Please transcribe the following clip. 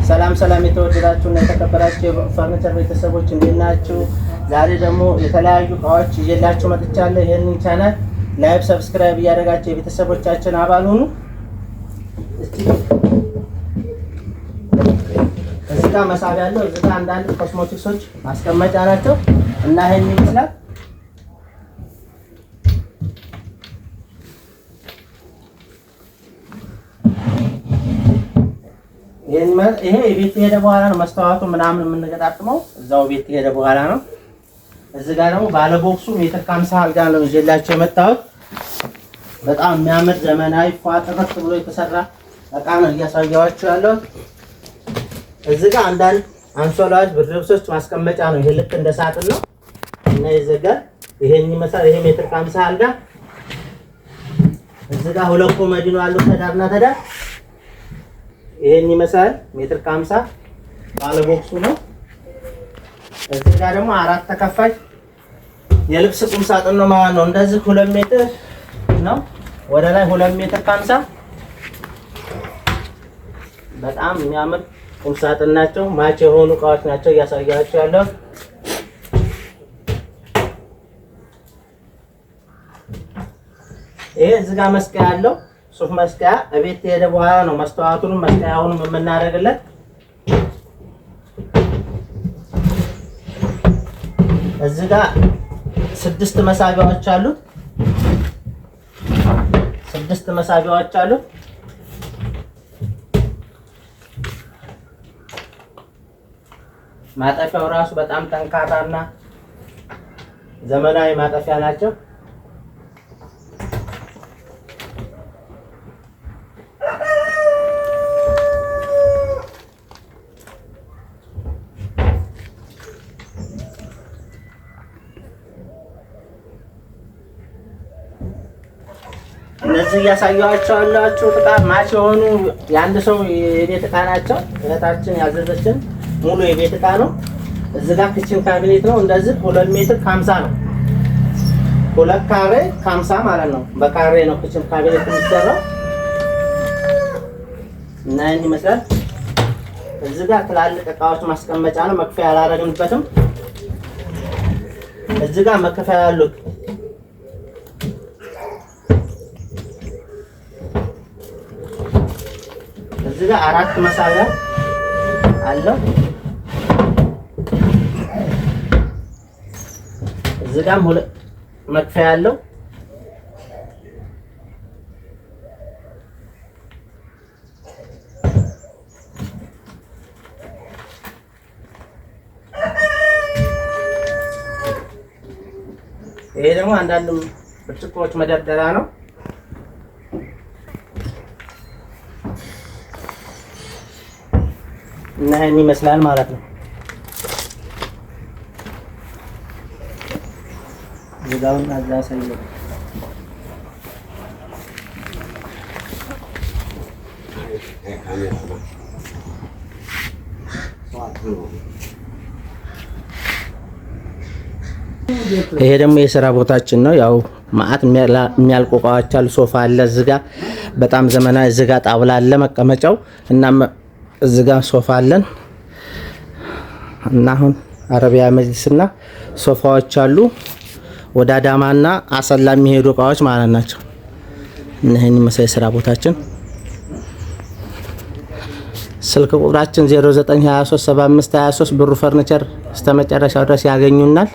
ሰላም ሰላም የተወደዳችሁና የተከበራችሁ የብሩክ ፈርኒቸር ቤተሰቦች እንዴት ናችሁ? ዛሬ ደግሞ የተለያዩ እቃዎች ይዤላችሁ መጥቻለሁ። ይሄንን ቻናል ላይክ፣ ሰብስክራይብ እያደረጋችሁ የቤተሰቦቻችን አባል ሁኑ። እዚህ ጋር መሳቢያ አለው። እዚህ ጋር አንዳንድ ኮስሞቲክሶች ማስቀመጫ ናቸው እና ይሄን ይመስላል። ይሄ ቤት ሄደ በኋላ ነው መስተዋቱ ምናምን የምንገጣጥመው እዛው ቤት ሄደ በኋላ ነው። እዚህ ጋር ደግሞ ባለ ቦክሱ ሜትር ከ50 አልጋ ነው ይዤላችሁ የመጣሁት። በጣም የሚያምር ዘመናዊ ፏጥረት ብሎ የተሰራ እቃ ነው እያሳያችሁ ያለው። እዚህ ጋር አንዳንድ አንሶላዎች፣ ብርድ ልብሶች ማስቀመጫ ነው። ይሄ ልክ እንደ ሳጥን ነው እና ይዘጋል። ይሄን ይመስላል። ይሄ ሜትር ከ50 አልጋ። እዚህ ጋር ሁለት ኮመዲኖ አለው ተዳርና ተዳር። ይሄን ይመስላል። ሜትር ከ50 ባለ ቦክሱ ነው። እዚህ ጋር ደግሞ አራት ተከፋይ የልብስ ቁም ሳጥን ነው ማለት ነው። እንደዚህ 2 ሜትር ነው። ወደ ላይ 2 ሜትር ከ50 በጣም የሚያምር ቁም ሳጥን ናቸው። ማች የሆኑ እቃዎች ናቸው እያሳያችሁ ያለው። ይሄ እዚህ ጋር መስቀያ አለው። ሱፍ መስቀያ እቤት ሄደ በኋላ ነው መስተዋቱንም መስቀያውንም የምናደርግለት። እዚህ ጋር 6 መሳቢያዎች አሉት። 6 መሳቢያዎች አሉት። ማጠፊያው ራሱ በጣም ጠንካራና ዘመናዊ ማጠፊያ ናቸው። እነዚህ እያሳያችሁ ያላችሁ እቃ ማች የሆኑ የአንድ ሰው የቤት እቃ ናቸው። እህታችን ያዘዘችን ሙሉ የቤት እቃ ነው። እዚህ ጋር ክችን ካቢኔት ነው። እንደዚህ 2 ሜትር ከ50 ነው። 2 ካሬ ከ50 ማለት ነው። በካሬ ነው ክችን ካቢኔት የሚሰራው እና ይሄን ይመስላል። እዚህ ጋር ትላልቅ እቃዎች ማስቀመጫ ነው። መክፈያ አላደረግንበትም። እዚህ ጋር መክፈያ ያሉት እዚህ ጋር 4 መሳቢያ አለው። እዚህ ጋርም 2 መክፈያ አለው። ይሄ ደግሞ አንዳንድ ብርጭቆዎች መደርደሪያ ነው። እና ይሄን ይመስላል ማለት ነው። ዝጋውን አዛሳይለ ይሄ ደግሞ የሥራ ቦታችን ነው። ያው ማአት የሚያልቁ እቃዎች አሉ። ሶፋ አለ እዚህ ጋር በጣም ዘመናዊ። እዚህ ጋር ጣውላ አለ መቀመጫው እና እዚህ ጋር ሶፋ አለን እና አሁን አረቢያ መጅሊስና ሶፋዎች አሉ። ወደ አዳማና አሰላ የሚሄዱ እቃዎች ማለት ናቸው። እና ይሄን ይመስላል የሥራ ቦታችን። ስልክ ቁጥራችን 09237523 ብሩ ፈርኒቸር እስከ መጨረሻው ድረስ ያገኙናል።